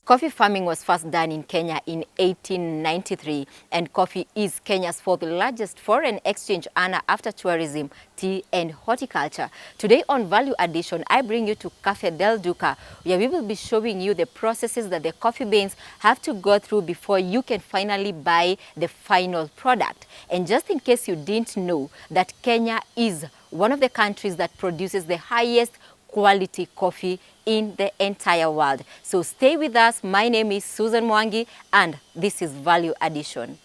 Coffee farming was first done in Kenya in 1893, and coffee is Kenya's fourth largest foreign exchange earner after tourism, tea and horticulture. Today on Value Addition, I bring you to Caffe del Duca, where we will be showing you the processes that the coffee beans have to go through before you can finally buy the final product. And just in case you didn't know, that Kenya is one of the countries that produces the highest quality coffee in the entire world. So stay with us. My name is Susan Mwangi and this is Value Addition.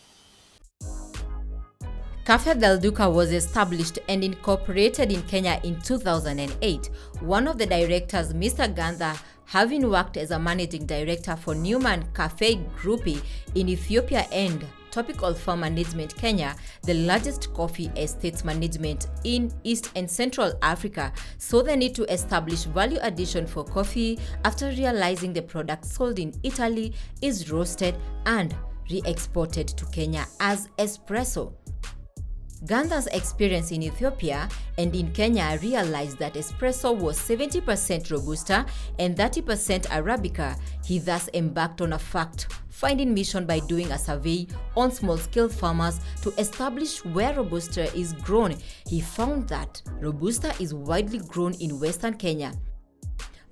Caffe del Duca was established and incorporated in Kenya in 2008. One of the directors, Mr. Gandha, having worked as a managing director for Newman Caffe Group in Ethiopia and Tropical Farm Management Kenya, the largest coffee estates management in East and Central Africa, saw the need to establish value addition for coffee after realizing the product sold in Italy is roasted and re-exported to Kenya as espresso. Gandha's experience in Ethiopia and in Kenya realized that espresso was 70% Robusta and 30% Arabica. He thus embarked on a fact-finding mission by doing a survey on small-scale farmers to establish where Robusta is grown. He found that Robusta is widely grown in Western Kenya.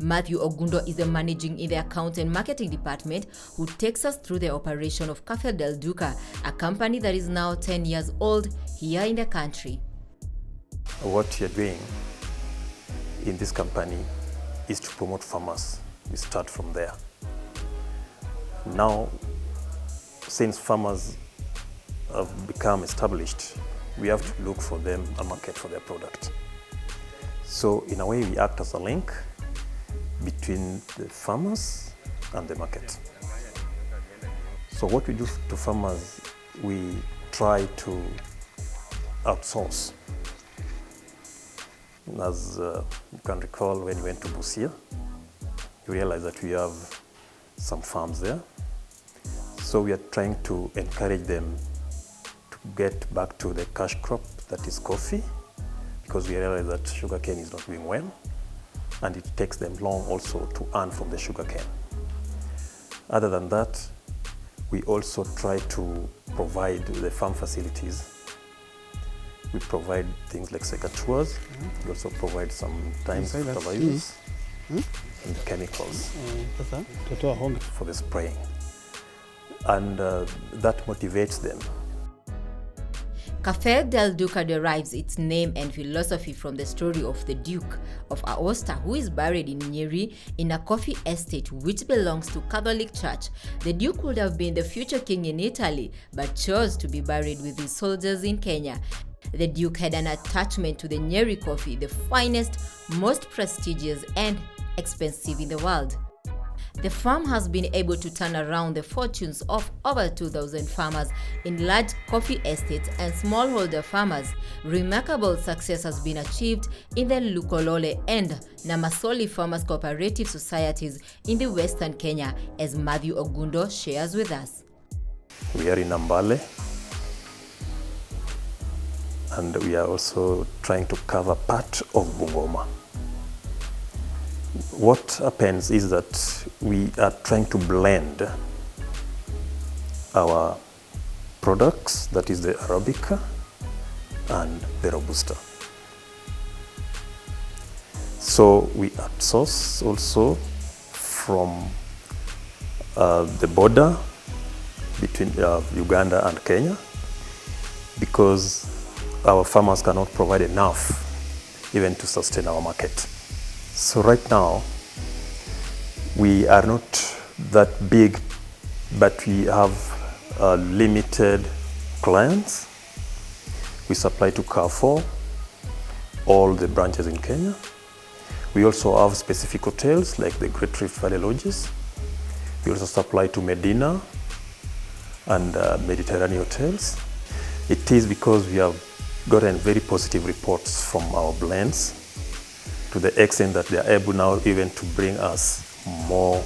Matthew Ogundo is the managing in the accounts and marketing department who takes us through the operation of Caffe del Duca, a company that is now 10 years old here in the country. What you're doing in this company is to promote farmers. We start from there. Now, since farmers have become established, we have to look for them a market for their product. So in a way, we act as a link between the farmers and the market. So what we do to farmers, we try to outsource. As you can recall, when you went to Busia, you realize that we have some farms there. So we are trying to encourage them to get back to the cash crop that is coffee, because we realize that sugarcane is not doing well, and it takes them long also to earn from the sugarcane. Other than that, we also try to provide the farm facilities. We provide things like sector tours. We also provide sometimes fertilizers and chemicals for the spraying. And that motivates them. Caffe del Duca derives its name and philosophy from the story of the Duke of Aosta, who is buried in Nyeri in a coffee estate which belongs to Catholic Church. The Duke would have been the future king in Italy, but chose to be buried with his soldiers in Kenya. The Duke had an attachment to the Nyeri coffee, the finest, most prestigious and expensive in the world. The farm has been able to turn around the fortunes of over 2,000 farmers in large coffee estates and smallholder farmers. Remarkable success has been achieved in the Lukolole and Namasoli Farmers Cooperative Societies in the Western Kenya, as Matthew Ogundo shares with us. We are in Ambale, and we are also trying to cover part of Bungoma. What happens is that we are trying to blend our products, that is the Arabica and the Robusta. So we outsource also from the border between Uganda and Kenya, because our farmers cannot provide enough even to sustain our market. So right now, we are not that big, but we have limited clients. We supply to Caffe, all the branches in Kenya. We also have specific hotels like the Great Rift Valley Lodges. We also supply to Medina and Mediterranean hotels. It is because we have gotten very positive reports from our blends, to the extent that they are able now even to bring us more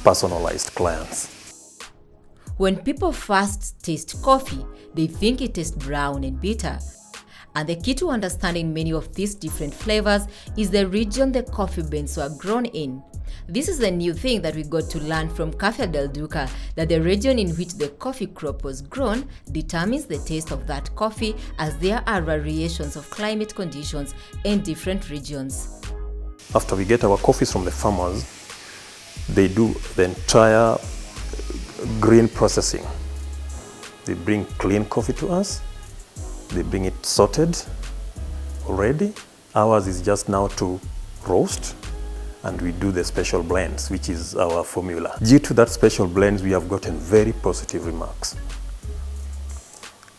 personalized clients. When people first taste coffee, they think it tastes brown and bitter. And the key to understanding many of these different flavors is the region the coffee beans were grown in. This is a new thing that we got to learn from Caffe del Duca, that the region in which the coffee crop was grown determines the taste of that coffee, as there are variations of climate conditions in different regions. After we get our coffees from the farmers, they do the entire green processing. They bring clean coffee to us, they bring it sorted already. Ours is just now to roast, and we do the special blends, which is our formula. Due to that special blends, we have gotten very positive remarks.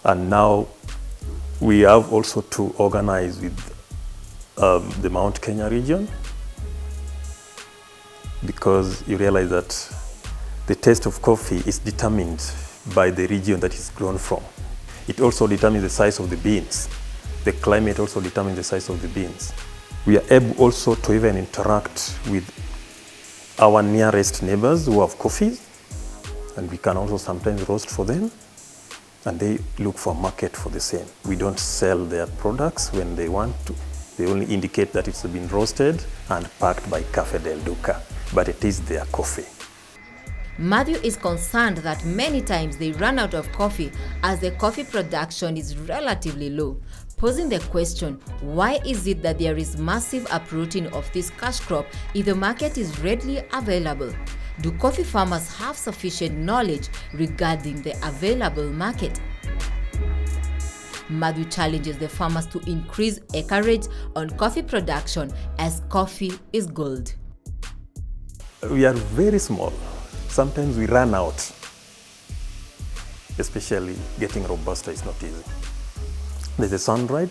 And now we have also to organize with the Mount Kenya region, because you realize that the taste of coffee is determined by the region that it's grown from. It also determines the size of the beans. The climate also determines the size of the beans. We are able also to even interact with our nearest neighbors who have coffees, and we can also sometimes roast for them, and they look for a market for the same. We don't sell their products when they want to. They only indicate that it's been roasted and packed by Caffe del Duca, but it is their coffee. Matthew is concerned that many times they run out of coffee as the coffee production is relatively low, posing the question, why is it that there is massive uprooting of this cash crop if the market is readily available? Do coffee farmers have sufficient knowledge regarding the available market? Matthew challenges the farmers to increase acreage on coffee production, as coffee is gold. We are very small. Sometimes we run out, especially getting Robusta is not easy. There's the sun-dried,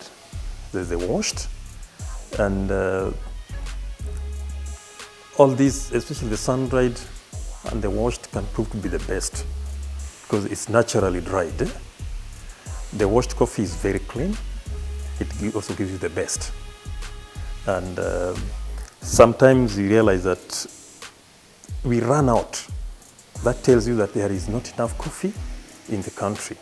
there's the washed, and all these, especially the sun-dried and the washed, can prove to be the best because it's naturally dried. The washed coffee is very clean. It also gives you the best. And sometimes you realize that we run out. That tells you that there is not enough coffee in the country.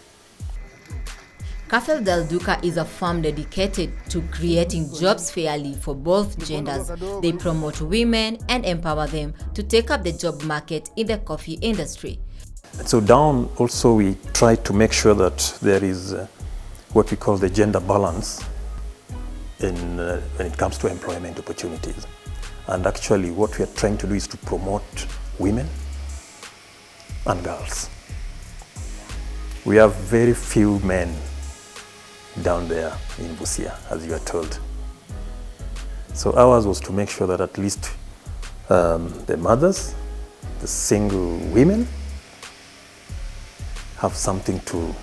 Caffe del Duca is a farm dedicated to creating jobs fairly for both genders. They promote women and empower them to take up the job market in the coffee industry. So down also we try to make sure that there is what we call the gender balance when it comes to employment opportunities. And actually what we are trying to do is to promote women and girls. We have very few men down there in Busia, as you are told. So ours was to make sure that at least the mothers, the single women, have something to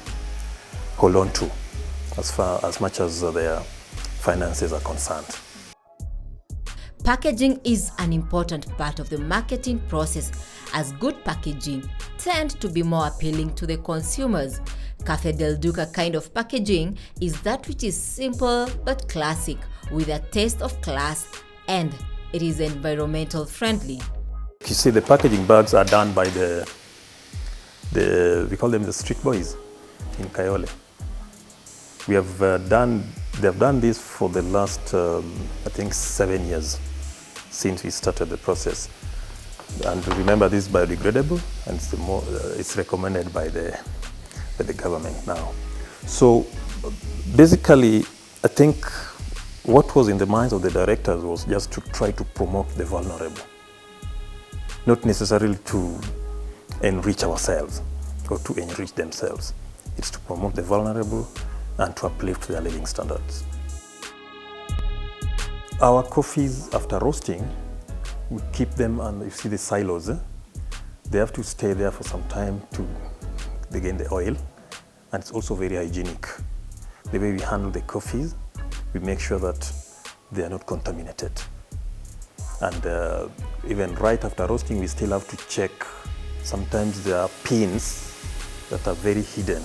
hold on to as much as their finances are concerned. Packaging is an important part of the marketing process, as good packaging tend to be more appealing to the consumers. Caffe del Duca kind of packaging is that which is simple but classic, with a taste of class, and it is environmental friendly. You see, the packaging bags are done by we call them the street boys in Kayole. They've done this for the last, I think, 7 years since we started the process. And remember, this is biodegradable, and it's recommended by the government now. So basically, I think what was in the minds of the directors was just to try to promote the vulnerable, not necessarily to enrich ourselves or to enrich themselves. It's to promote the vulnerable and to uplift their living standards. Our coffees, after roasting, we keep them, and you see the silos, they have to stay there for some time to gain the oil, and it's also very hygienic. The way we handle the coffees, we make sure that they are not contaminated. And even right after roasting, we still have to check. Sometimes there are pins that are very hidden,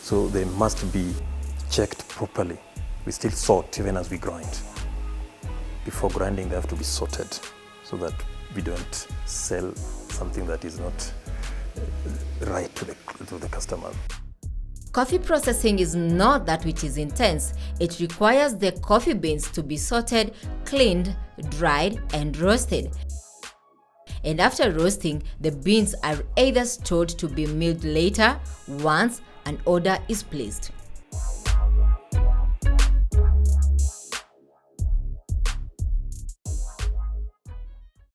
so they must be checked properly. We still sort even as we grind. Before grinding, they have to be sorted so that we don't sell something that is not right to the customer. Coffee processing is not that which is intense. It requires the coffee beans to be sorted, cleaned, dried, and roasted. and after roasting, the beans are either stored to be milled later once an order is placed.